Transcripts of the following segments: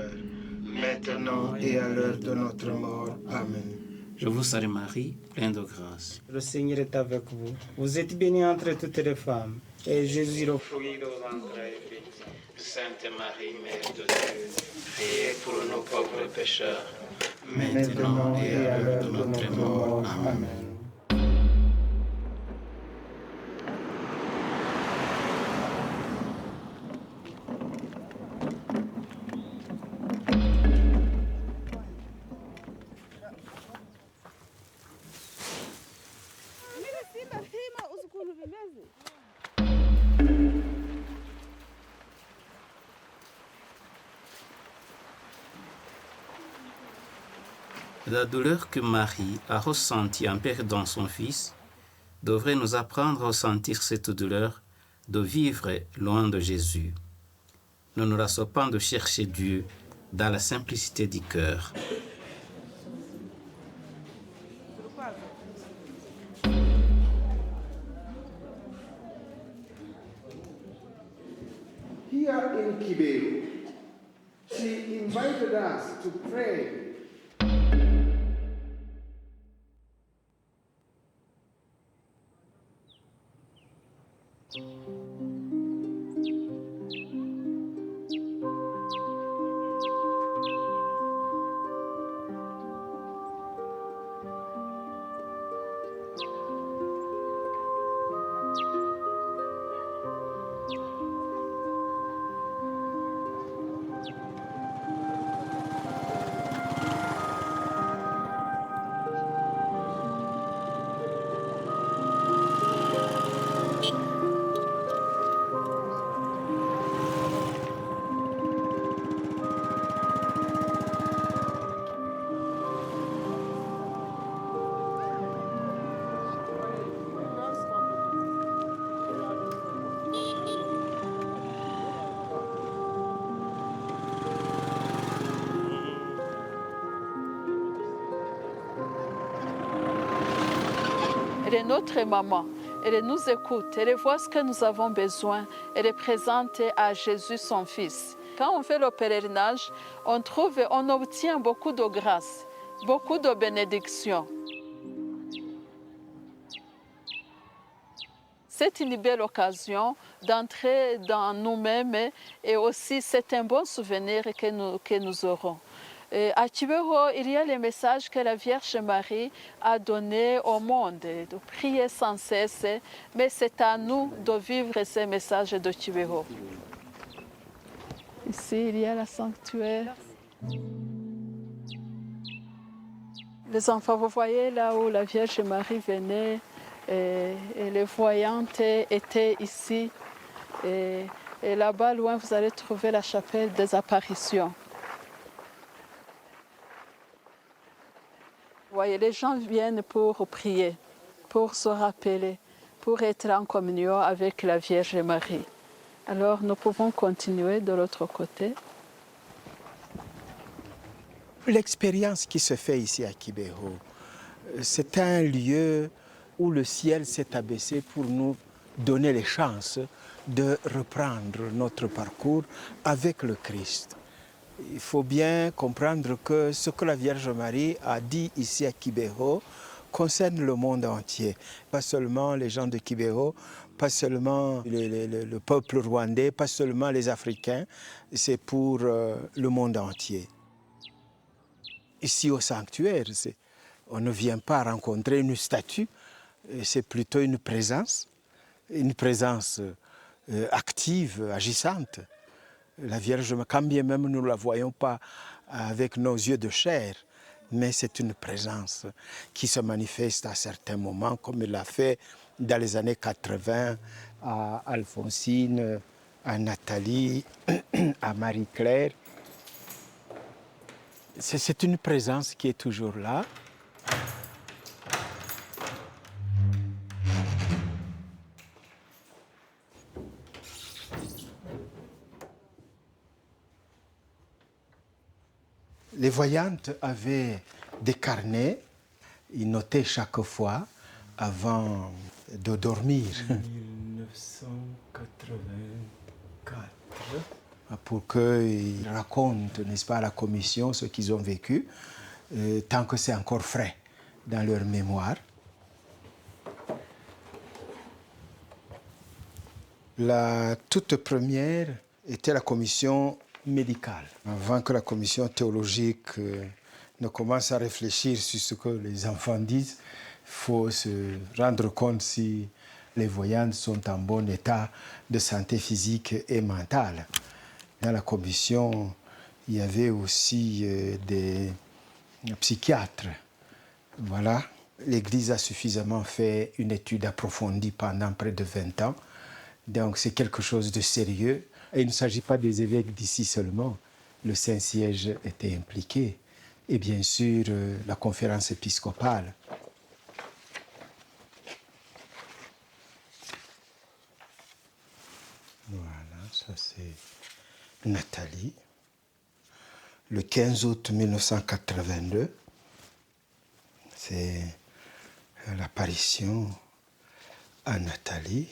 pécheurs, maintenant et à l'heure de notre mort. Amen. Je vous salue Marie, pleine de grâce. Le Seigneur est avec vous. Vous êtes bénie entre toutes les femmes, et Jésus, le fruit de vos entrailles, est béni. Sainte Marie, Mère de Dieu, priez pour nos pauvres pécheurs, Maintenant et à l'heure de notre mort. Amen. La douleur que Marie a ressentie en perdant son fils devrait nous apprendre à ressentir cette douleur de vivre loin de Jésus. Ne nous lassons pas de chercher Dieu dans la simplicité du cœur. Here in Kibeho, she invited us to pray. Elle est notre maman. Elle nous écoute, elle voit ce que nous avons besoin. Elle est présente à Jésus, son Fils. Quand on fait le pèlerinage, on obtient beaucoup de grâce, beaucoup de bénédictions. C'est une belle occasion d'entrer dans nous-mêmes et aussi c'est un bon souvenir que nous aurons. À Kibeho, il y a le message que la Vierge Marie a donné au monde, de prier sans cesse, mais c'est à nous de vivre ces messages de Kibeho. Ici, il y a le sanctuaire. Les enfants, vous voyez là où la Vierge Marie venait, et les voyantes étaient ici. Et là-bas, loin, vous allez trouver la chapelle des apparitions. Vous voyez, les gens viennent pour prier, pour se rappeler, pour être en communion avec la Vierge Marie. Alors, nous pouvons continuer de l'autre côté. L'expérience qui se fait ici à Kibeho, c'est un lieu où le ciel s'est abaissé pour nous donner les chances de reprendre notre parcours avec le Christ. Il faut bien comprendre que ce que la Vierge Marie a dit ici à Kibeho concerne le monde entier. Pas seulement les gens de Kibeho, pas seulement le peuple rwandais, pas seulement les Africains, c'est pour le monde entier. Ici au sanctuaire, on ne vient pas rencontrer une statue, c'est plutôt une présence active, agissante. La Vierge, quand bien même nous ne la voyons pas avec nos yeux de chair, mais c'est une présence qui se manifeste à certains moments, comme elle l'a fait dans les années 80 à Alphonsine, à Nathalie, à Marie-Claire. C'est une présence qui est toujours là. Les voyantes avaient des carnets, ils notaient chaque fois avant de dormir. 1984. pour qu'ils racontent, n'est-ce pas, à la commission ce qu'ils ont vécu, tant que c'est encore frais dans leur mémoire. La toute première était la commission médicale. Avant que la commission théologique ne commence à réfléchir sur ce que les enfants disent, il faut se rendre compte si les voyantes sont en bon état de santé physique et mentale. Dans la commission, il y avait aussi des psychiatres. Voilà. L'Église a suffisamment fait une étude approfondie pendant près de 20 ans. Donc c'est quelque chose de sérieux. Et il ne s'agit pas des évêques d'ici seulement. Le Saint-Siège était impliqué. Et bien sûr, la conférence épiscopale. Voilà, ça c'est Nathalie. Le 15 août 1982, c'est l'apparition à Nathalie.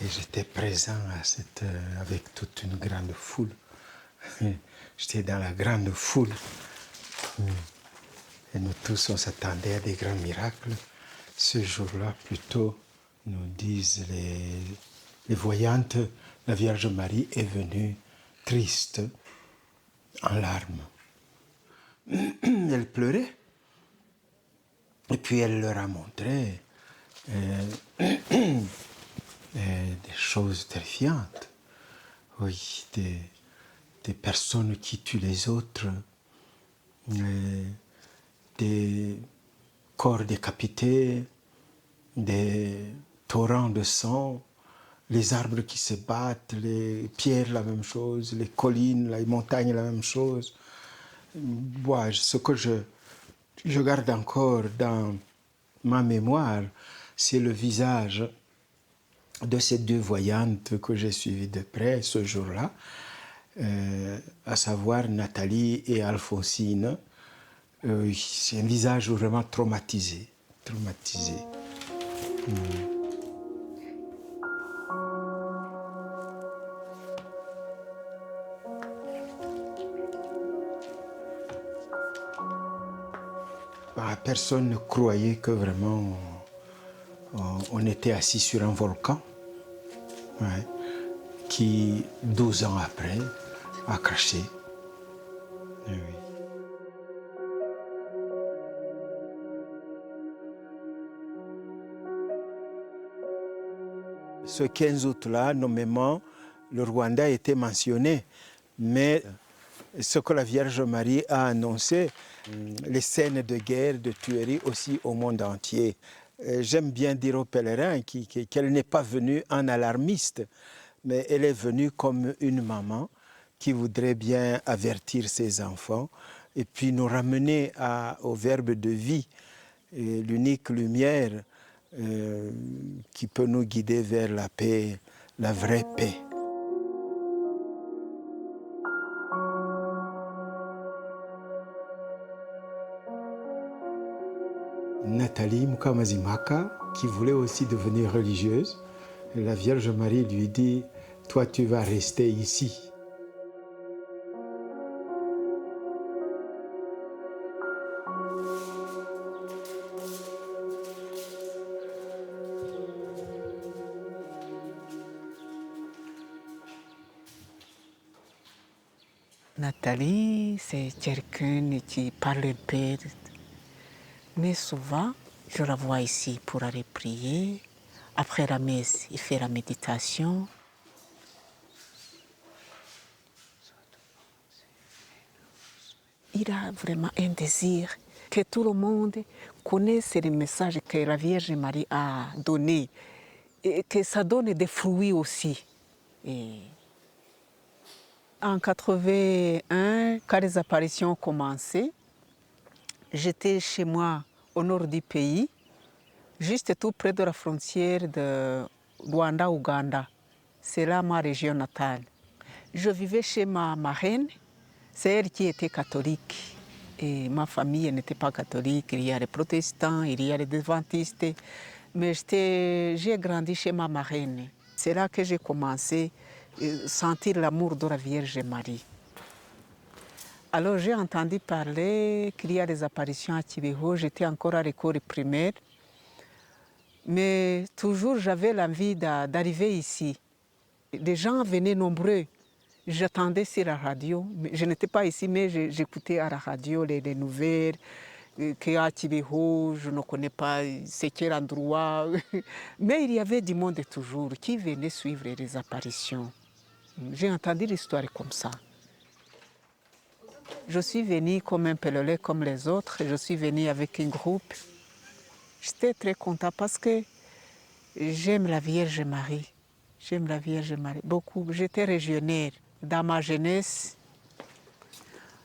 Et j'étais présent avec toute une grande foule. J'étais dans la grande foule. Et nous tous, on s'attendait à des grands miracles. Ce jour-là, plutôt, nous disent les voyantes, la Vierge Marie est venue triste, en larmes. Elle pleurait. Et puis elle leur a montré des choses terrifiantes. Oui, des personnes qui tuent les autres, des corps décapités, des torrents de sang, les arbres qui se battent, les pierres, la même chose, les collines, les montagnes, la même chose. Moi, ce que je garde encore dans ma mémoire, c'est le visage de ces deux voyantes que j'ai suivies de près ce jour-là, à savoir Nathalie et Alphonsine. C'est un visage vraiment traumatisé. Personne ne croyait que vraiment on était assis sur un volcan, ouais, qui, 12 ans après, a craché. Et oui. Ce 15 août-là, nommément, le Rwanda était mentionné, mais ce que la Vierge Marie a annoncé, les scènes de guerre, de tuerie aussi au monde entier. J'aime bien dire aux pèlerins qu'elle n'est pas venue en alarmiste, mais elle est venue comme une maman qui voudrait bien avertir ses enfants et puis nous ramener au verbe de vie, l'unique lumière qui peut nous guider vers la paix, la vraie paix. Nathalie Mukamazimaka, qui voulait aussi devenir religieuse, la Vierge Marie lui dit « Toi, tu vas rester ici ». Nathalie, c'est quelqu'un qui parle peu, mais souvent, je la vois ici pour aller prier. Après la messe, il fait la méditation. Il a vraiment un désir que tout le monde connaisse les messages que la Vierge Marie a donnés et que ça donne des fruits aussi. Et en 81, quand les apparitions ont commencé, j'étais chez moi au nord du pays, juste tout près de la frontière de Rwanda-Ouganda. C'est là ma région natale. Je vivais chez ma marraine, c'est elle qui était catholique. Et ma famille n'était pas catholique, il y a les protestants, il y a les adventistes. Mais j'ai grandi chez ma marraine. C'est là que j'ai commencé sentir l'amour de la Vierge Marie. Alors j'ai entendu parler qu'il y a des apparitions à Kibeho. J'étais encore à l'école primaire. Mais toujours j'avais l'envie d'arriver ici. Les gens venaient nombreux. J'attendais sur la radio. Je n'étais pas ici, mais j'écoutais à la radio les nouvelles. Qu'à Kibeho, je ne connais pas c'est quel endroit. Mais il y avait du monde toujours qui venait suivre les apparitions. J'ai entendu l'histoire comme ça. Je suis venue comme un pèlerin comme les autres. Je suis venue avec un groupe. J'étais très contente parce que j'aime la Vierge Marie. J'aime la Vierge Marie beaucoup. J'étais régionnaire dans ma jeunesse.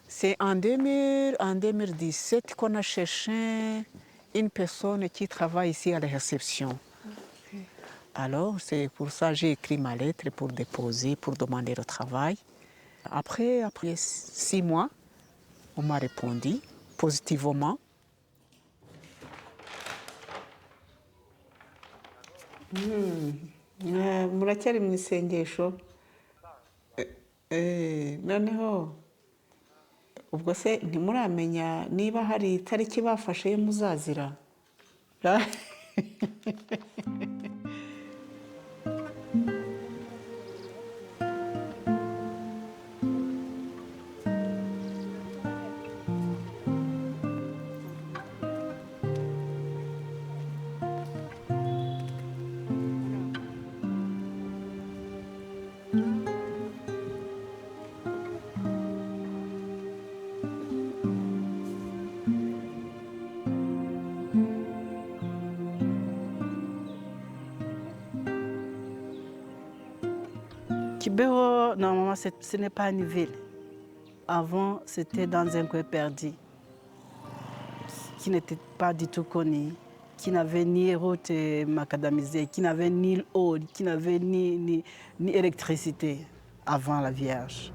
C'est en 2017 qu'on a cherché une personne qui travaille ici à la réception. Alors, c'est pour ça que j'ai écrit ma lettre pour déposer, pour demander le travail. Après 6 mois, on m'a répondu positivement. Muracyari mu isengesho noneho ubwo se ntimuramenya niba hari itariki bafashe yo muzazira. Kibeho, normalement, ce n'est pas une ville. Avant, c'était dans un coin perdu, qui n'était pas du tout connu, qui n'avait ni route macadamisée, qui n'avait ni eau, qui n'avait ni électricité avant la Vierge.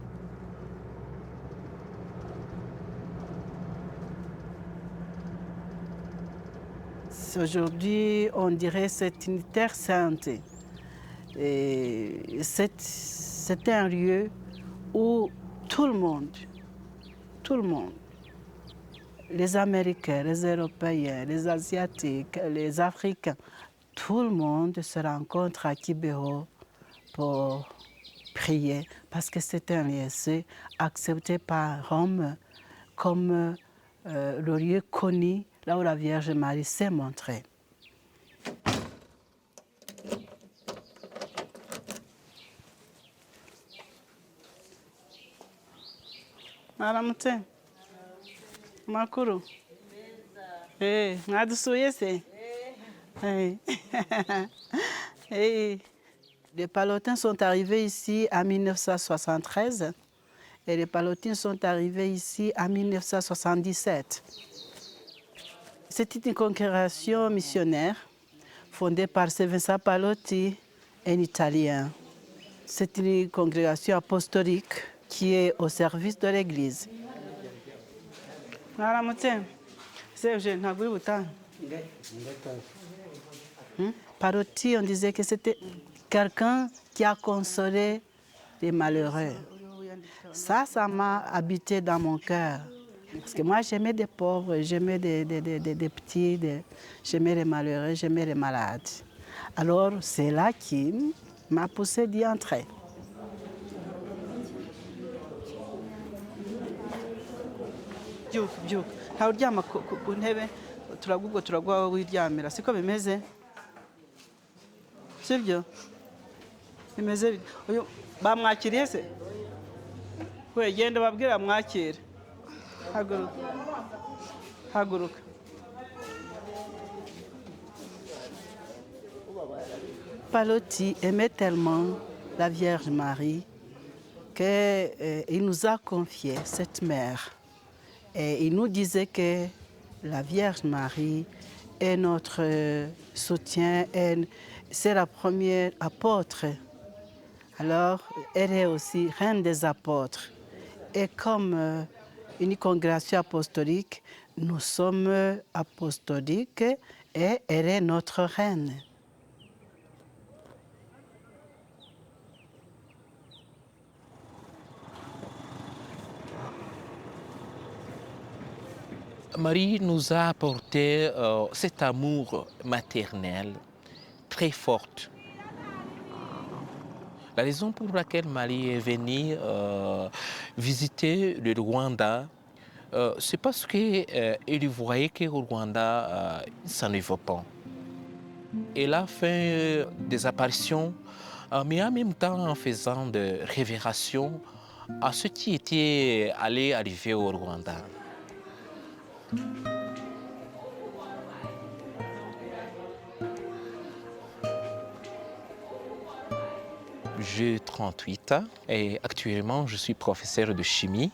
Aujourd'hui, on dirait que c'est une terre sainte. C'est un lieu où tout le monde, les Américains, les Européens, les Asiatiques, les Africains, tout le monde se rencontre à Kibeho pour prier parce que c'est un lieu accepté par Rome comme le lieu connu là où la Vierge Marie s'est montrée. Maramutse. Makuru. Mwadusuye se. Les Palotins sont arrivés ici en 1973 et les Palotines sont arrivés ici en 1977. C'était une congrégation missionnaire fondée par Saint Vincent Palotti, un Italien. C'est une congrégation apostolique qui est au service de l'Église. Palotti, on disait que c'était quelqu'un qui a consolé les malheureux. Ça m'a habité dans mon cœur. Parce que moi, j'aimais des pauvres, j'aimais des petits, j'aimais les malheureux, j'aimais les malades. Alors, c'est là qui m'a poussé d'y entrer. Byuka ntawe uryama ku ntebe turagwa wiryamira siko bimeze sibyo bimeze uyu bamwakiriye se we genda babwira mwakire haguruka Palotti aimait tellement la Vierge Marie qu'il nous a confié cette mère. Et il nous disait que la Vierge Marie est notre soutien, c'est la première apôtre. Alors, elle est aussi reine des apôtres. Et comme une congrégation apostolique, nous sommes apostoliques et elle est notre reine. Marie nous a apporté cet amour maternel très fort. La raison pour laquelle Marie est venue visiter le Rwanda, c'est parce qu'elle voyait qu'au Rwanda, ça ne va pas. Elle a fait des apparitions, mais en même temps en faisant des révélations à ce qui était arriver au Rwanda. J'ai 38 ans et actuellement je suis professeur de chimie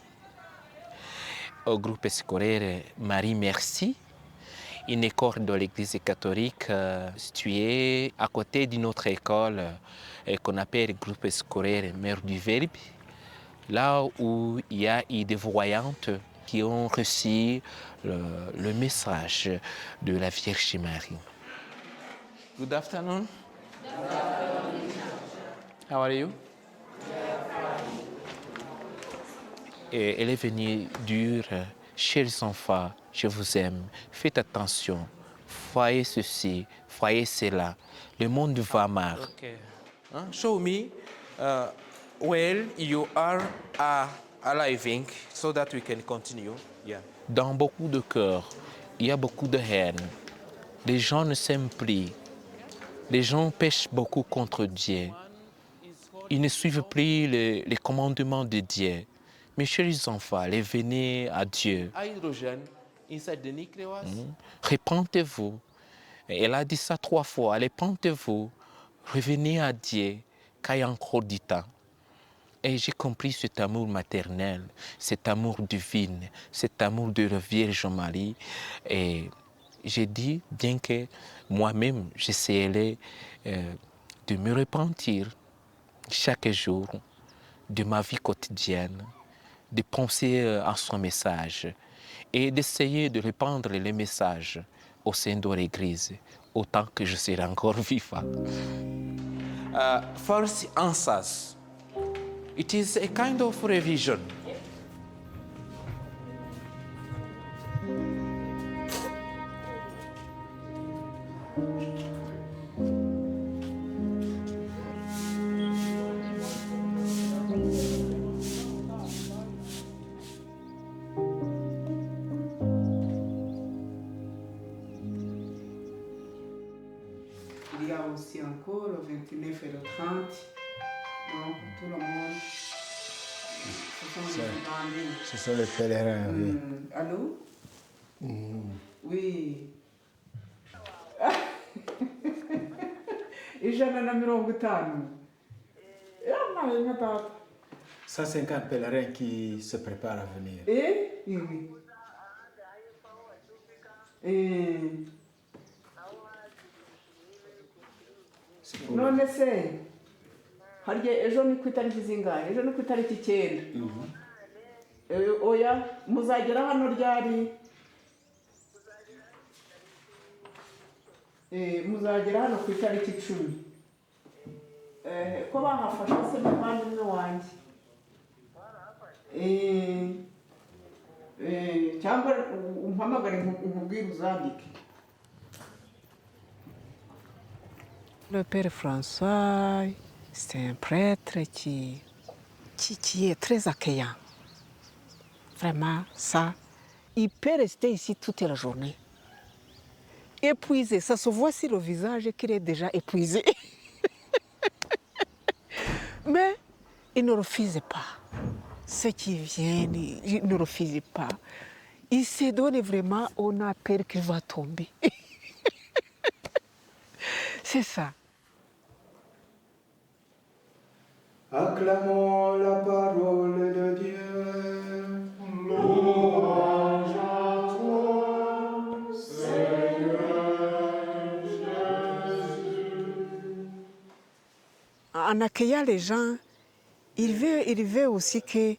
au groupe scolaire Marie Merci, une école de l'Église catholique située à côté d'une autre école qu'on appelle le groupe scolaire Mère du Verbe, là où il y a eu des voyantes qui ont reçu le message de la Vierge Marie. Good afternoon. How are you? Et elle est venue dire, chers enfants, je vous aime, faites attention, voyez ceci, voyez cela, le monde va mal. Okay. Show me where you are arriving so that we can continue. Yeah. Dans beaucoup de cœurs, il y a beaucoup de haine. Les gens ne s'aiment plus. Les gens pêchent beaucoup contre Dieu. Ils ne suivent plus les commandements de Dieu. Mes chers enfants, revenez à Dieu. Repentez-vous. Elle a dit ça 3 fois. Repentez-vous. Revenez à Dieu, car il y a encore du temps. Et j'ai compris cet amour maternel, cet amour divin, cet amour de la Vierge Marie. Et j'ai dit, bien que moi-même, j'essaierai de me repentir chaque jour de ma vie quotidienne, de penser à son message et d'essayer de répandre les messages au sein de l'Église autant que je serai encore vivant. First answers. It is a kind of revision. Il y a aussi encore le 29 et le 30. Donc tout le monde, ce sont les bandits. Ce sont les pèlerins, oui. Allô? Oui. Ijana na 50. 150 pèlerins qui se préparent à venir. Oui. None se harya ejo ni ku itariki zingahe? Ejo ni ku itariki 9. Oya muzagera hano ryari? Muzagera hano ku itariki 10. Ko bahafashe se muvandimwe wanjye. Cyangwa umpamagare nkubwire uzandike. Le Père François, c'est un prêtre qui est très accueillant. Vraiment, ça, il peut rester ici toute la journée. Épuisé, ça se voit sur le visage qu'il est déjà épuisé. Mais il ne refuse pas. Ceux qui viennent, il ne refuse pas. Il se donne vraiment, on a peur qu'il va tomber. C'est ça. Acclamons la parole de Dieu. Louange à toi, Seigneur Jésus. En accueillant les gens, il veut aussi que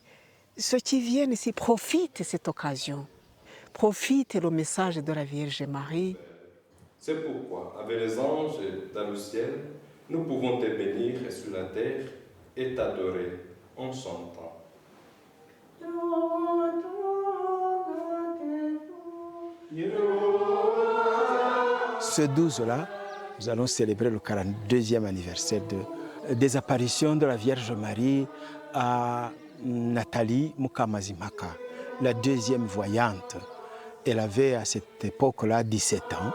ceux qui viennent ici profitent de cette occasion, profitent le message de la Vierge Marie. C'est pourquoi, avec les anges dans le ciel, nous pouvons te bénir sur la terre et t'adorer en chantant. Ce 12-là, nous allons célébrer le 42e anniversaire des apparitions de la Vierge Marie à Nathalie Mukamazimaka, la deuxième voyante. Elle avait à cette époque-là 17 ans.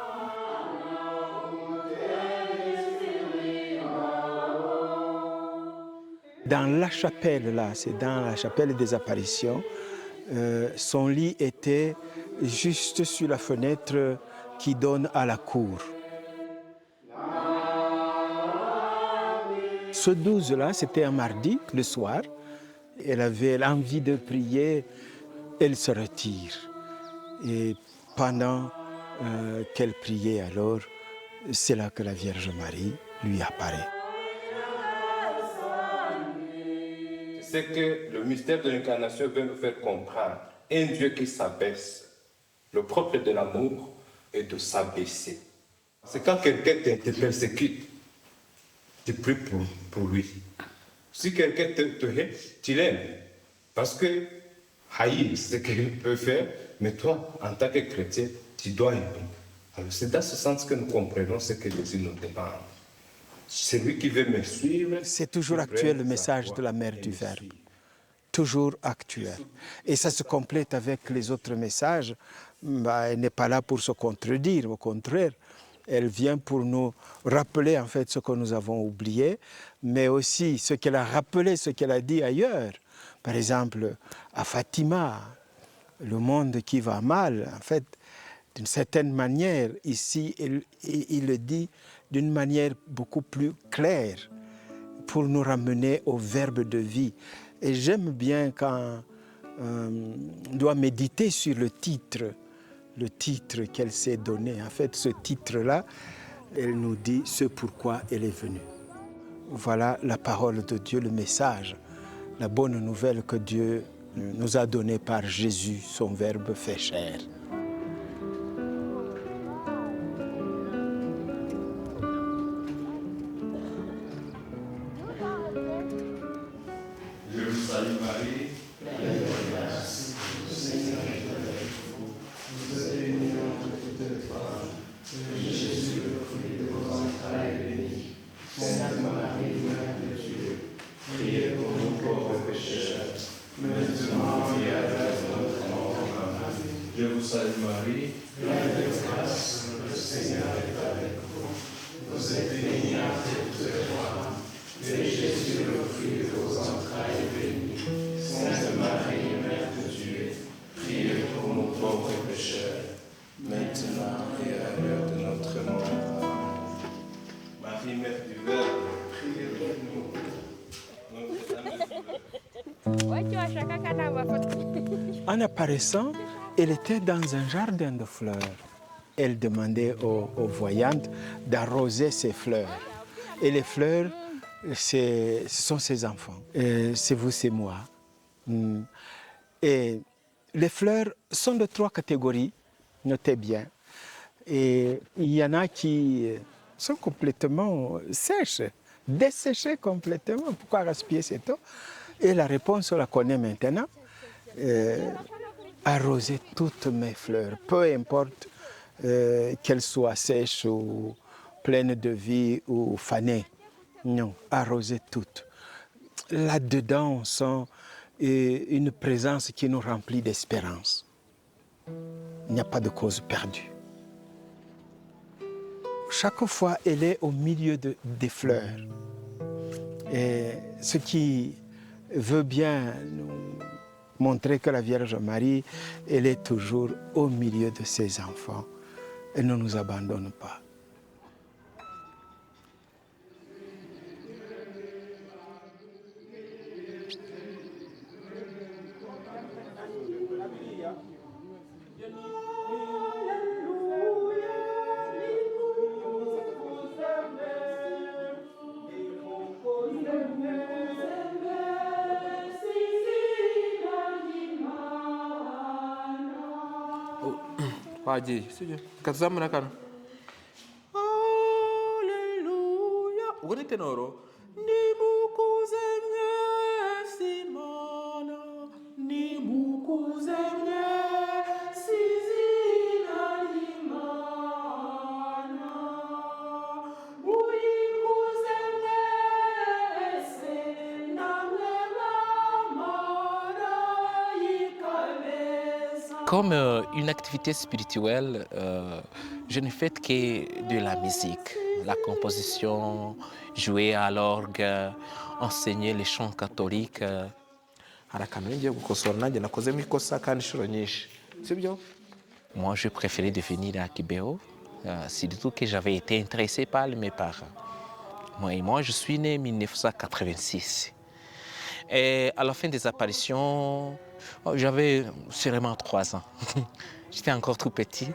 Dans la chapelle, là, c'est dans la chapelle des apparitions, son lit était juste sur la fenêtre qui donne à la cour. Ce 12-là, c'était un mardi, le soir. Elle avait l'envie de prier, elle se retire. Et pendant qu'elle priait alors, c'est là que la Vierge Marie lui apparaît. C'est que le mystère de l'incarnation veut nous faire comprendre un Dieu qui s'abaisse. Le propre de l'amour est de s'abaisser. C'est quand quelqu'un te persécute, tu pries pour lui. Si quelqu'un te hait, tu l'aimes. Parce que haïr, c'est ce qu'il peut faire, mais toi, en tant que chrétien, tu dois aimer. Alors c'est dans ce sens que nous comprenons ce que Jésus nous demande. Celui qui veut me suivre... C'est toujours actuel le message de la Mère du Verbe. Toujours actuel. Et ça se complète avec les autres messages. Elle n'est pas là pour se contredire, au contraire. Elle vient pour nous rappeler en fait ce que nous avons oublié, mais aussi ce qu'elle a rappelé, ce qu'elle a dit ailleurs. Par exemple, à Fatima, le monde qui va mal, en fait, d'une certaine manière, ici, il le dit d'une manière beaucoup plus claire pour nous ramener au verbe de vie. Et j'aime bien quand on doit méditer sur le titre qu'elle s'est donné. En fait, ce titre-là, elle nous dit ce pourquoi elle est venue. Voilà la parole de Dieu, le message, la bonne nouvelle que Dieu nous a donnée par Jésus, son Verbe fait chair. Je vous salue Marie, pleine de grâce, le Seigneur est avec vous. Vous êtes bénie entre toutes les femmes, et Jésus, le fruit de vos entrailles, est béni. Sainte Marie, Mère de Dieu, priez pour nous pauvres pécheurs, maintenant et à l'heure de notre mort. Amen. Je vous salue Marie, pleine de grâce, le Seigneur est avec vous. Vous êtes bénie entre toutes les femmes, et Jésus, le fruit de vos entrailles, est béni. Sainte Marie, Mère de Dieu, priez pour nous pauvres pécheurs, maintenant et à l'heure de notre mort. Amen. Marie, Mère du Verbe, priez pour nous. En apparaissant, elle était dans un jardin de fleurs. Elle demandait aux voyantes d'arroser ses fleurs. Et les fleurs, ce sont ses enfants. C'est vous, c'est moi. Et les fleurs sont de 3 catégories, notez bien. Et il y en a qui sont complètement sèches, desséchées complètement. Pourquoi gaspiller cette eau? Et la réponse, on la connaît maintenant. Arroser toutes mes fleurs, peu importe qu'elles soient sèches ou pleines de vie ou fanées. Non, arroser toutes. Là-dedans, on sent une présence qui nous remplit d'espérance. Il n'y a pas de cause perdue. Chaque fois, elle est au milieu des fleurs. Et ce qui veut bien nous montrer que la Vierge Marie, elle est toujours au milieu de ses enfants. Elle ne nous abandonne pas. Waji, sije. Katazamura kano. Hallelujah. Ugone tenoro. Nimukuze Mwesi Mana. Nimukuze Mwesi Zina Comme une activité spirituelle, je ne fais que de la musique, la composition, jouer à l'orgue, enseigner les chants catholiques. hari akantu ngiye gukosora nanjye nakozemo ikosa kandi inshuro nyinshi sibyo. Moi, je préférais de venir à Kibeho, surtout que j'avais été intéressé par mes parents. Moi, je suis né en 1986. Et à la fin des apparitions, j'avais sûrement 3 ans. J'étais encore tout petit.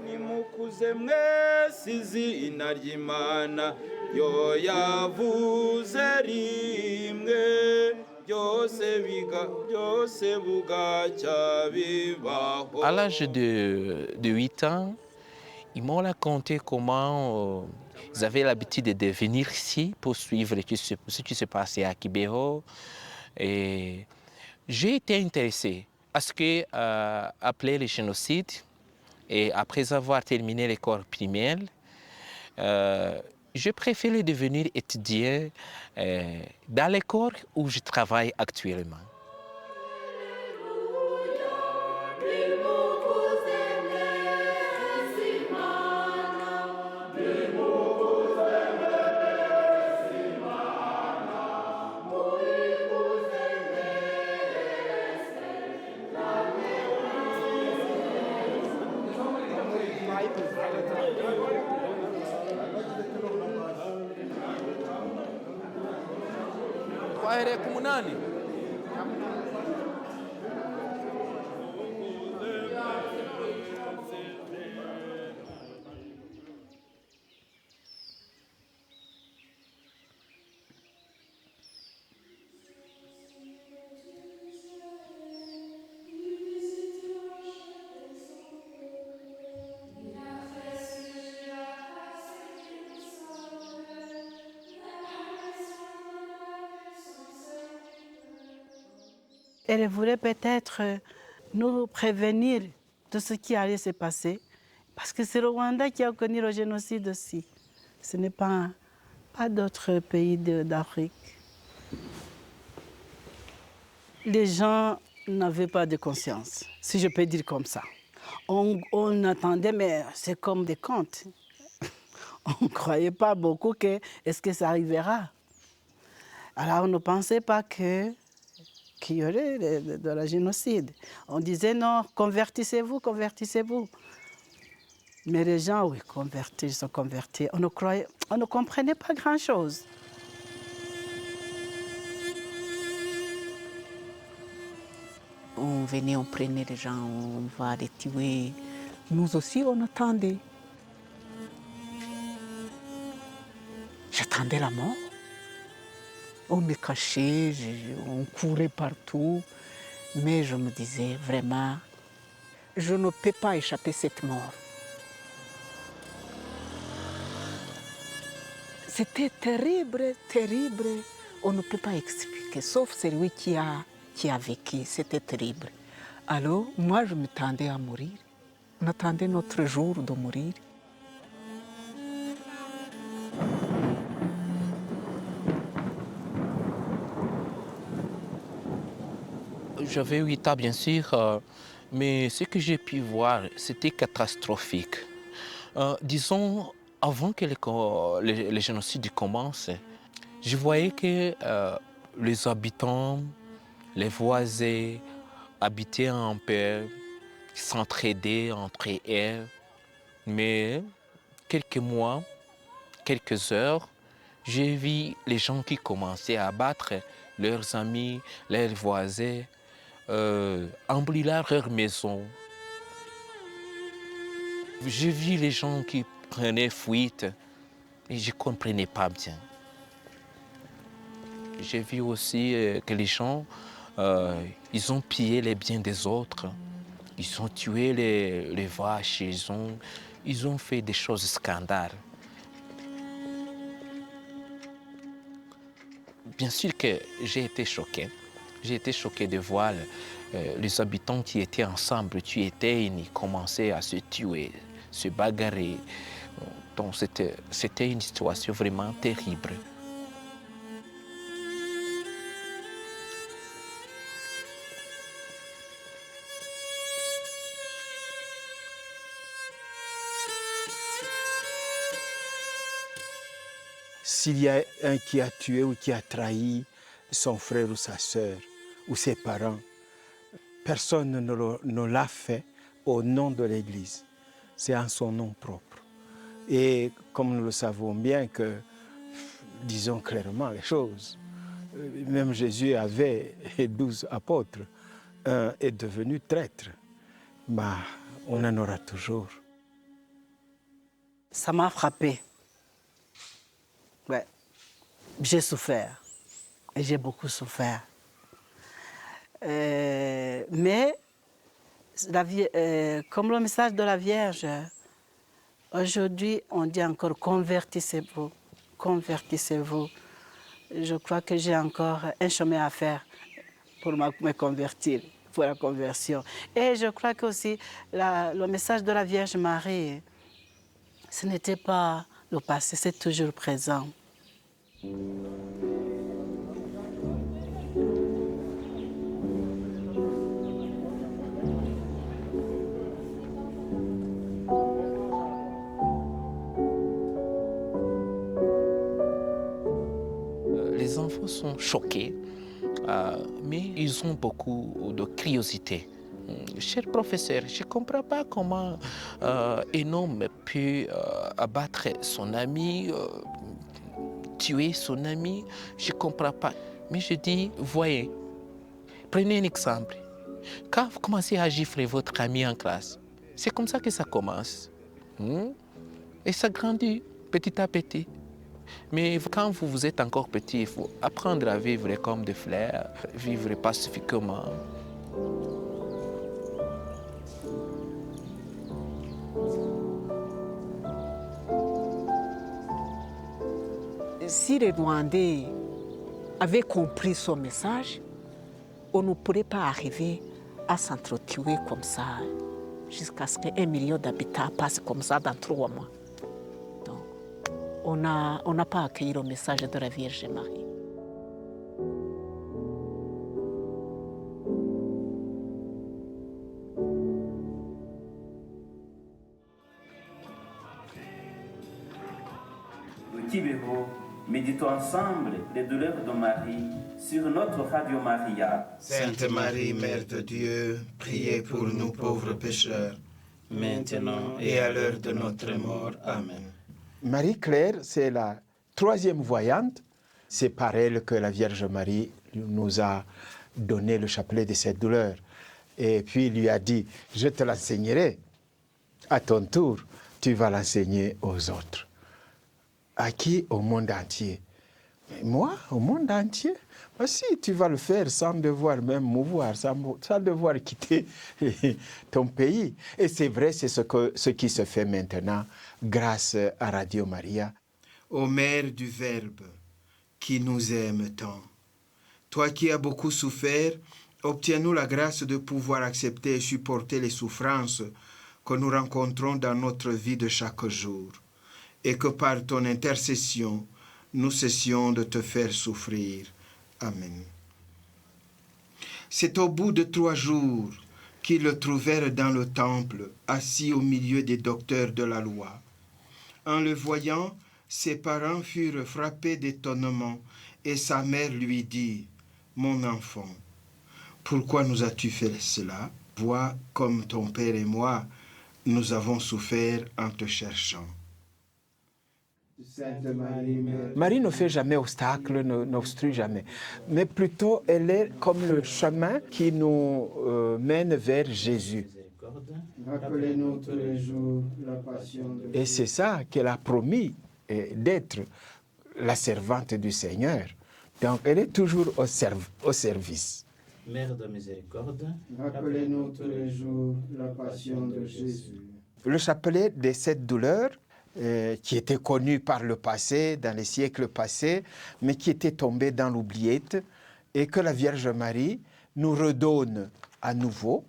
nimukuze mwese izina ry'Imana yo yavuze rimwe byose bugacya bibaho. À l'âge de 8 ans, ils m'ont raconté comment ils avaient l'habitude de venir ici pour suivre ce qui se passait à Kibeho. Et j'ai été intéressé à ce que, après le génocide, et après avoir terminé l'école primaire, je préférais devenir étudiant dans l'école où je travaille actuellement. twahereye ku 8. Elle voulait peut-être nous prévenir de ce qui allait se passer, parce que c'est le Rwanda qui a connu le génocide aussi. Ce n'est pas d'autres pays d'Afrique. Les gens n'avaient pas de conscience, si je peux dire comme ça. On attendait, mais c'est comme des contes. On ne croyait pas beaucoup que est-ce que ça arrivera. Alors on ne pensait pas qu'il y aurait de la génocide. On disait non, convertissez-vous, convertissez-vous. Mais les gens, oui, convertis, ils sont convertis. On ne comprenait pas grand-chose. On venait, on prenait les gens, on va les tuer. Nous aussi, on attendait. J'attendais la mort. On me cachait, on courait partout. Mais je me disais vraiment, je ne peux pas échapper à cette mort. C'était terrible, terrible. On ne peut pas expliquer, sauf celui qui a vécu. C'était terrible. Alors, moi, je m'attendais à mourir. On attendait notre jour de mourir. J'avais 8 ans, bien sûr, mais ce que j'ai pu voir, c'était catastrophique. Disons, avant que le génocide commence, je voyais que les habitants, les voisins habitaient en paix, s'entraidaient entre eux. Mais quelques mois, quelques heures, j'ai vu les gens qui commençaient à abattre leurs amis, leurs voisins, en brûlant leur maison. J'ai vu les gens qui prenaient fuite et je ne comprenais pas bien. J'ai vu aussi que les gens, ils ont pillé les biens des autres, ils ont tué les vaches, ils ont fait des choses scandales. Bien sûr que j'ai été choqué. J'ai été choqué de voir les habitants qui étaient ensemble, qui étaient unis, commencer à se tuer, se bagarrer. Donc c'était une situation vraiment terrible. s'il y a un qui a tué ou qui a trahi son frère ou sa sœur ou ses parents, personne ne l'a fait au nom de l'Église. C'est en son nom propre. Et comme nous le savons bien que, disons clairement les choses, même Jésus avait 12 apôtres. Un est devenu traître. Bah, on en aura toujours. Ça m'a frappé. Ouais. J'ai souffert. Et j'ai beaucoup souffert. Mais, comme le message de la Vierge, aujourd'hui, on dit encore convertissez-vous, convertissez-vous. Je crois que j'ai encore un chemin à faire pour me convertir, pour la conversion. Et je crois que aussi le message de la Vierge Marie, ce n'était pas le passé, c'est toujours présent. Les enfants sont choqués, mais ils ont beaucoup de curiosité. Cher professeur, je ne comprends pas comment un homme peut abattre son ami, tuer son ami. Je ne comprends pas. Mais je dis, voyez, prenez un exemple. Quand vous commencez à gifler votre ami en classe, c'est comme ça que ça commence. Et ça grandit petit à petit. Mais quand vous êtes encore petit, il faut apprendre à vivre comme des fleurs, vivre pacifiquement. Si les Rwandais avaient compris son message, on ne pourrait pas arriver à s'entretuer comme ça jusqu'à ce qu'1 million d'habitants passent comme ça dans 3 mois. Donc, on n'a pas accueilli le message de la Vierge Marie. De Kibeho, méditons ensemble les douleurs de Marie sur notre Radio Maria. Sainte Marie, Mère de Dieu, priez pour nous pauvres pécheurs, maintenant et à l'heure de notre mort. Amen. Marie-Claire, c'est la 3e voyante. C'est par elle que la Vierge Marie nous a donné le chapelet de cette douleur. Et puis il lui a dit, je te l'enseignerai. À ton tour, tu vas l'enseigner aux autres. À qui? Au monde entier. Mais moi, au monde entier? Ben si, tu vas le faire sans devoir même mouvoir, sans devoir quitter ton pays. Et c'est vrai, c'est ce qui se fait maintenant grâce à Radio Maria. Ô Mère du Verbe, qui nous aime tant, toi qui as beaucoup souffert, obtiens-nous la grâce de pouvoir accepter et supporter les souffrances que nous rencontrons dans notre vie de chaque jour, et que par ton intercession, nous cessions de te faire souffrir. Amen. C'est au bout de 3 jours qu'ils le trouvèrent dans le temple, assis au milieu des docteurs de la loi. En le voyant, ses parents furent frappés d'étonnement, et sa mère lui dit, « Mon enfant, pourquoi nous as-tu fait cela? Vois comme ton père et moi, nous avons souffert en te cherchant. » Sainte Marie, Mère. Marie ne fait jamais obstacle, n'obstrue jamais. Mais plutôt, elle est comme le chemin qui nous mène vers Jésus. Rappelez-nous tous les jours la passion de Et c'est ça qu'elle a promis d'être la servante du Seigneur. Donc, elle est toujours au service. Mère de miséricorde, Rappelez-nous tous les jours la passion de Jésus. Le chapelet de cette douleur, qui était connu par le passé, dans les siècles passés, mais qui était tombé dans l'oubliette, et que la Vierge Marie nous redonne à nouveau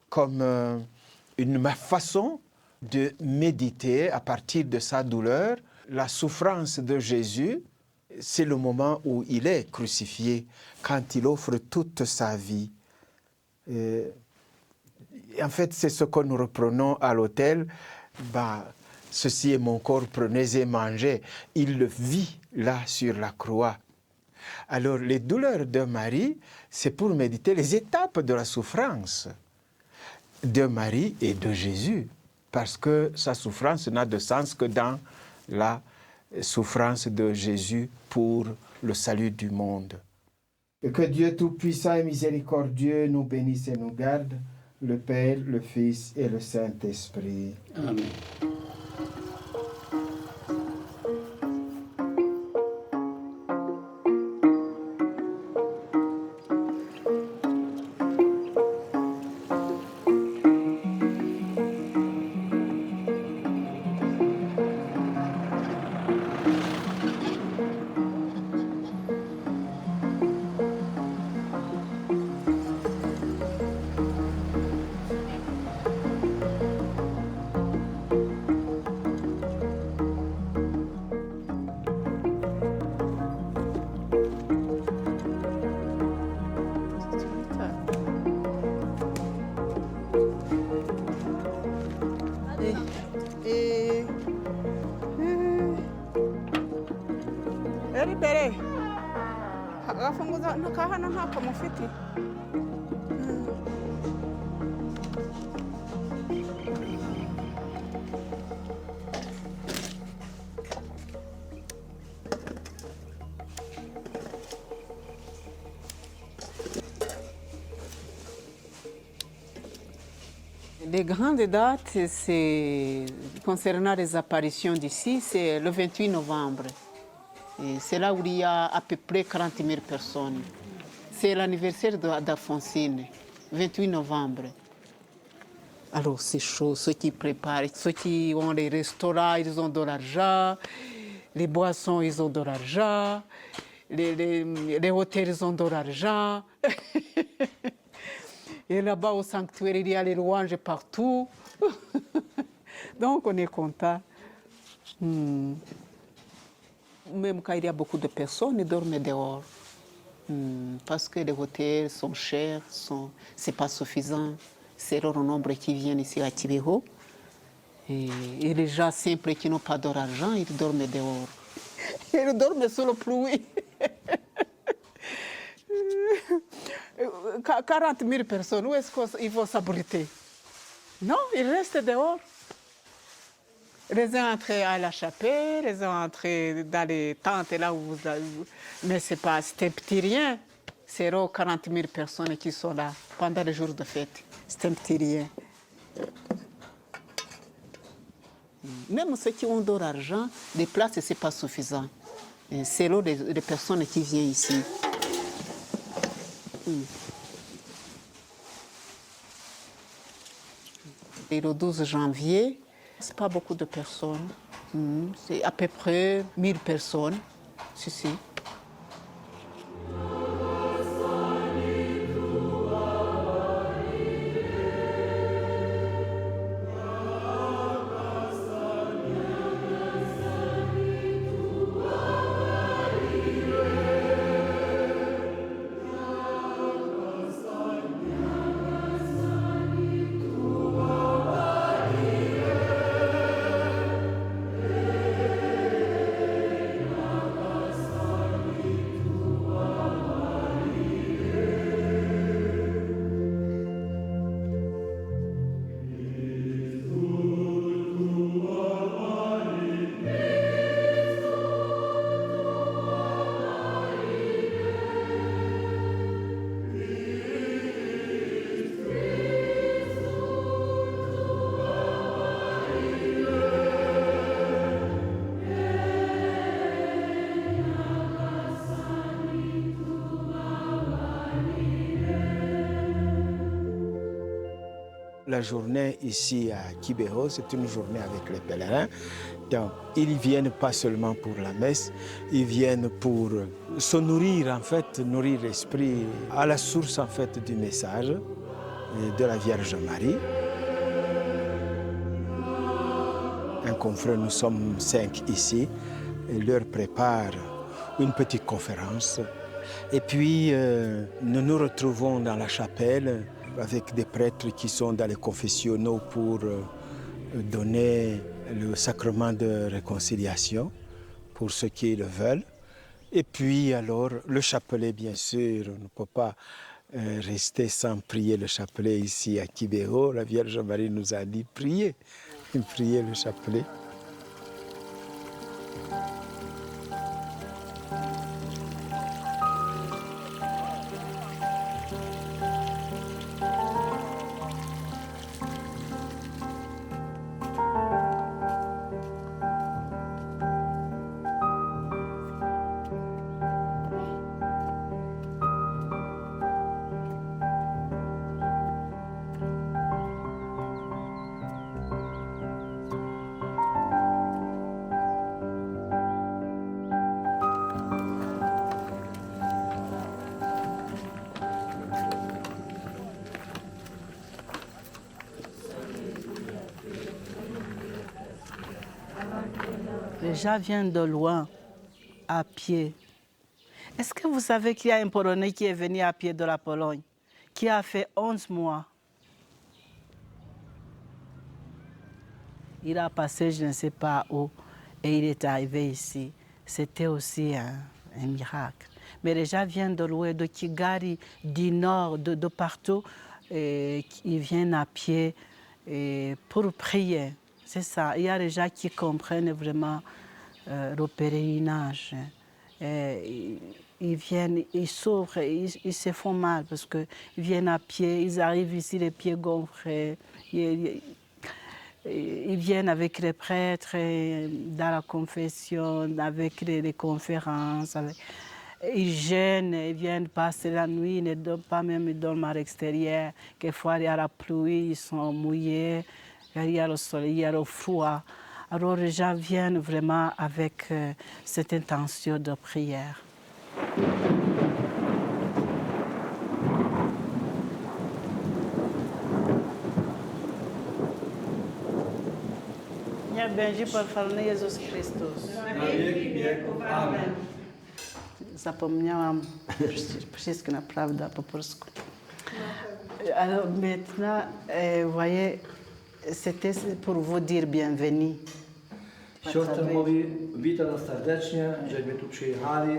comme une façon de méditer à partir de sa douleur. La souffrance de Jésus, c'est le moment où il est crucifié, quand il offre toute sa vie. En fait, c'est ce que nous reprenons à l'autel. Ceci est mon corps, prenez et mangez. Il le vit, là sur la croix. Alors les douleurs de Marie, c'est pour méditer les étapes de la souffrance de Marie et de Jésus, parce que sa souffrance n'a de sens que dans la souffrance de Jésus pour le salut du monde. Et que Dieu Tout-Puissant et Miséricordieux nous bénisse et nous garde, le Père, le Fils et le Saint-Esprit. Amen. Eribere agafunguza hano ntako mufite. Les grandes dates, c'est concernant les apparitions d'ici, c'est le 28 novembre. C'est là où il y a à peu près 40 000 personnes. C'est l'anniversaire d'Alphonsine, 28 novembre. Alors c'est chaud, ceux qui préparent, ceux qui ont les restaurants, ils ont de l'argent, les boissons, ils ont de l'argent, les hôtels, ils ont de l'argent. Et là-bas au sanctuaire, il y a les louanges partout. Donc on est content. Même quand il y a beaucoup de personnes, ils dorment dehors. Parce que les hôtels sont chers, ce n'est pas suffisant. C'est le nombre qui viennent ici à Kibeho. Et les gens simples qui n'ont pas d'argent, ils dorment dehors. Ils dorment sous le pluie. 40 000 personnes, où est-ce qu'ils vont s'abriter? Non, ils restent dehors. Les uns entrent à la chapelle, les uns entrent dans les tentes là où vous avez... Mais c'est un petit rien. C'est 40 000 personnes qui sont là pendant les jours de fête. C'est un petit rien. Même ceux qui ont de l'argent, les places, ce n'est pas suffisant. C'est là les personnes qui viennent ici. Et le 12 janvier, ce n'est pas beaucoup de personnes. C'est à peu près 1000 personnes. Si. La journée ici à Kibeho, c'est une journée avec les pèlerins. Donc, ils viennent pas seulement pour la messe, ils viennent pour se nourrir, en fait, nourrir l'esprit à la source, en fait, du message de la Vierge Marie. Un confrère, nous sommes 5 ici, et leur prépare une petite conférence. Et puis, nous nous retrouvons dans la chapelle avec des prêtres qui sont dans les confessionnaux pour donner le sacrement de réconciliation pour ceux qui le veulent. Et puis alors le chapelet, bien sûr, on ne peut pas rester sans prier le chapelet ici à Kibeho. La Vierge Marie nous a dit prier le chapelet. Les gens viennent de loin, à pied. Est-ce que vous savez qu'il y a un Polonais qui est venu à pied de la Pologne, qui a fait 11 mois? Il a passé je ne sais pas où et il est arrivé ici. C'était aussi un miracle. Mais les gens viennent de loin, de Kigali, du nord, de partout. Et ils viennent à pied pour prier. C'est ça. Il y a des gens qui comprennent vraiment le pèlerinage. Ils viennent, ils souffrent, ils se font mal parce qu'ils viennent à pied, ils arrivent ici les pieds gonflés. Ils viennent avec les prêtres dans la confession, avec les conférences. Ils gênent, ils viennent passer la nuit, ils ne dorment pas même, ils dorment à l'extérieur. Quelquefois, il y a la pluie, ils sont mouillés. Il y a le soleil, il y a le froid. Alors les gens viennent vraiment avec cette intention de prière. Nie będzie pochwalony Jezus Chrystus. Amen. Zapomniałam wszystko naprawdę po polsku. Alors maintenant, vous voyez, c'était pour vous dire bienvenue. Siostra mówi, witam nas serdecznie, żeśmy tu przyjechali.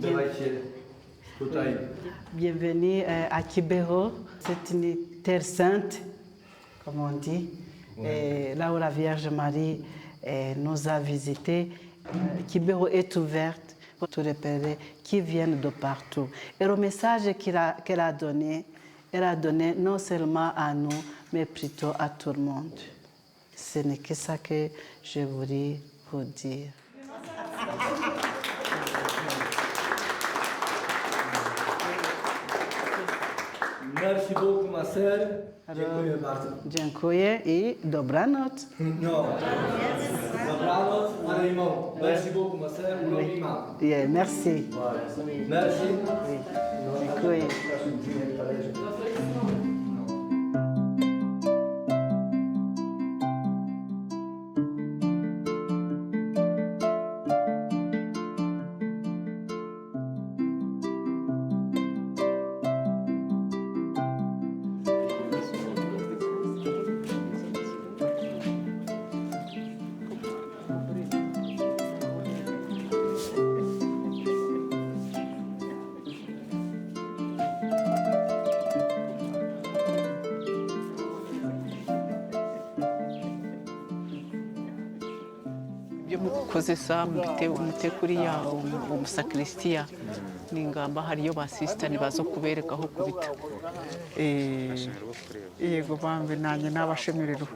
Dawajcie tutaj. Bienvenue à Kibeho. C'est une terre sainte, comme on dit. Et là où la Vierge Marie nous a visités. Kibeho est ouverte pour tous les pèlerins qui viennent de partout. Et le message qu'elle a donné, elle a donné non seulement à nous, mais plutôt à tout le monde. Ce n'est que ça que je voulais vous dire. Merci beaucoup, ma sœur. Dziękuję bardzo. Dziękuję i dobranoc. No. Dobranoc, ale i mało. Merci beaucoup, ma sœur. Urobi mam. Yeah, merci. Merci. Dziękuję. Ibyo mukozesa mute kuriya umusakristiya n'ingamba hariyo basisita nibazo kubereka aho kubita yego bambe nanjye n'abashemerero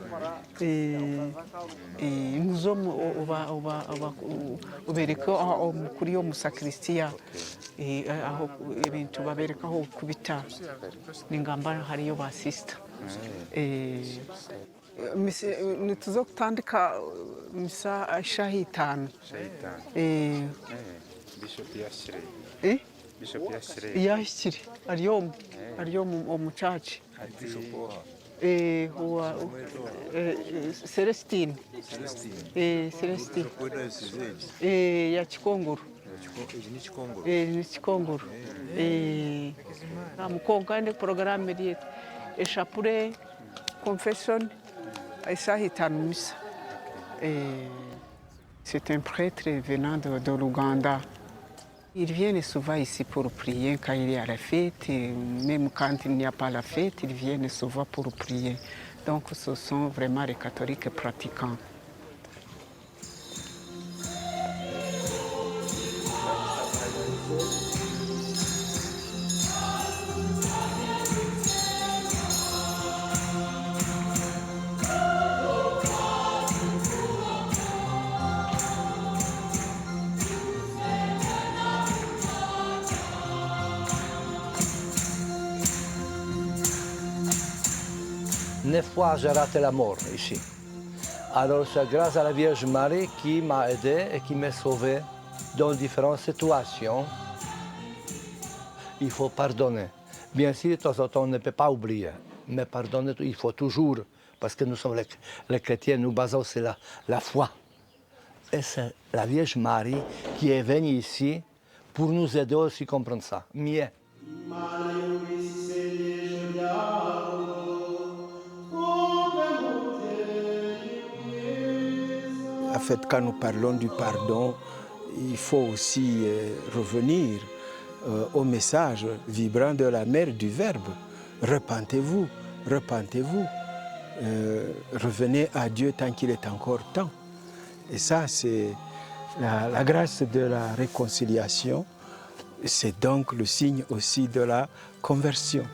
muzo ubereka kuri yo musakristiya aho ibintu babereka aho kubita n'ingamba hariyo basisita nituzo kutandika misa ishahi itanu yashyire ariyo mu caci Celestine ya Kikongoro ni Kikongoro mukonga ndi porogaramu iri eshapure confession isaha itanu misa C'est un prêtre venant de l'Ouganda. Ils viennent souvent ici pour prier quand il y a la fête, et même quand il n'y a pas la fête, ils viennent souvent pour prier. Donc ce sont vraiment les catholiques pratiquants. Neuf fois, j'ai raté la mort ici. Alors, c'est grâce à la Vierge Marie qui m'a aidé et qui m'a sauvé dans différentes situations. Il faut pardonner. Bien sûr, de temps en temps, on ne peut pas oublier. Mais pardonner, il faut toujours. Parce que nous sommes les chrétiens, nous basons sur la foi. Et c'est la Vierge Marie qui est venue ici pour nous aider aussi à comprendre ça mieux. En fait, quand nous parlons du pardon, il faut aussi revenir au message vibrant de la mère du Verbe. Repentez-vous, repentez-vous. Revenez à Dieu tant qu'il est encore temps. Et ça, c'est la grâce de la réconciliation. C'est donc le signe aussi de la conversion.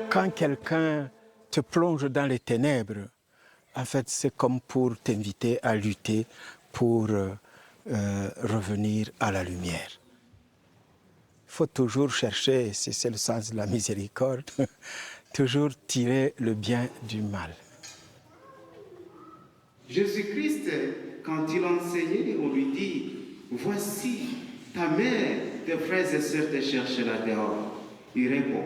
Quand quelqu'un te plonge dans les ténèbres, en fait, c'est comme pour t'inviter à lutter pour revenir à la lumière. Il faut toujours chercher, c'est le sens de la miséricorde, toujours tirer le bien du mal. Jésus-Christ, quand il enseignait, on lui dit, voici ta mère, tes frères et sœurs te cherchent là dehors. Il répond,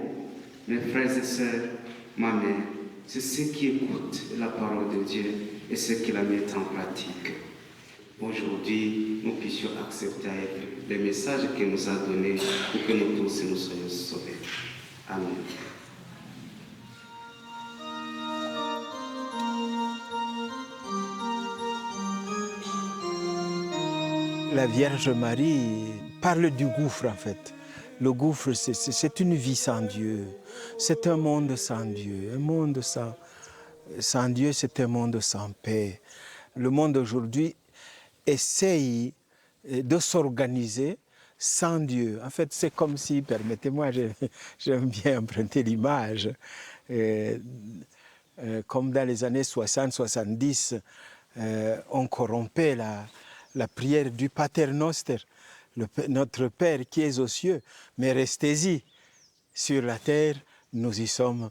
mes frères et sœurs, ma mère, c'est ceux qui écoutent la parole de Dieu et ceux qui la mettent en pratique. Aujourd'hui, nous puissions accepter les messages qu'il nous a donnés pour que nous tous nous soyons sauvés. Amen. La Vierge Marie parle du gouffre en fait. Le gouffre, c'est une vie sans Dieu. C'est un monde sans Dieu. Un monde sans Dieu, c'est un monde sans paix. Le monde aujourd'hui essaye de s'organiser sans Dieu. En fait, c'est comme si, permettez-moi, j'aime bien emprunter l'image, comme dans les années 60-70, on corrompait la prière du Pater Noster, notre Père qui est aux cieux, mais restez-y. Sur la terre, nous y sommes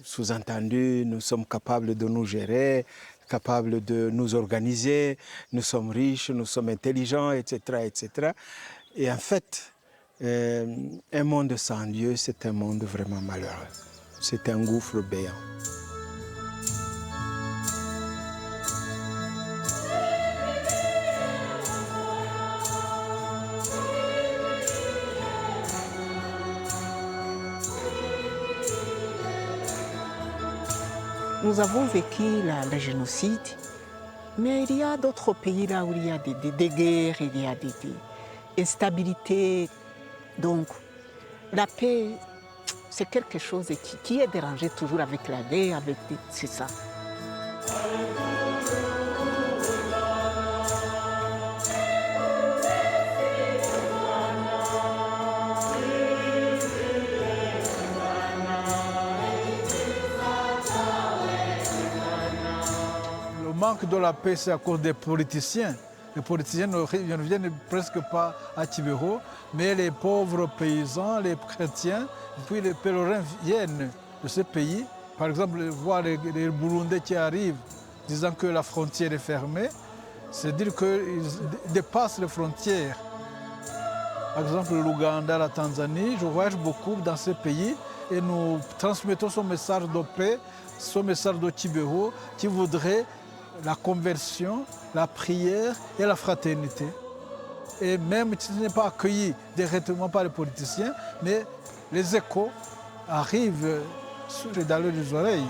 sous-entendus, nous sommes capables de nous gérer, capables de nous organiser, nous sommes riches, nous sommes intelligents, etc., etc. Et en fait, un monde sans Dieu, c'est un monde vraiment malheureux. C'est un gouffre béant. Nous avons vécu le génocide, mais il y a d'autres pays là où il y a des guerres, il y a des instabilités. Donc, la paix, c'est quelque chose qui est dérangé toujours avec la guerre, c'est ça. Le manque de la paix, c'est à cause des politiciens. Les politiciens ne viennent presque pas à Kibeho, mais les pauvres paysans, les chrétiens, puis les pèlerins viennent de ce pays. Par exemple, voir les Burundais qui arrivent disant que la frontière est fermée, c'est dire qu'ils dépassent les frontières. Par exemple, l'Ouganda, la Tanzanie, je voyage beaucoup dans ces pays et nous transmettons son message de paix, son message de Kibeho qui voudrait la conversion, la prière et la fraternité. Et même si ce n'est pas accueilli directement par les politiciens, mais les échos arrivent dans les oreilles.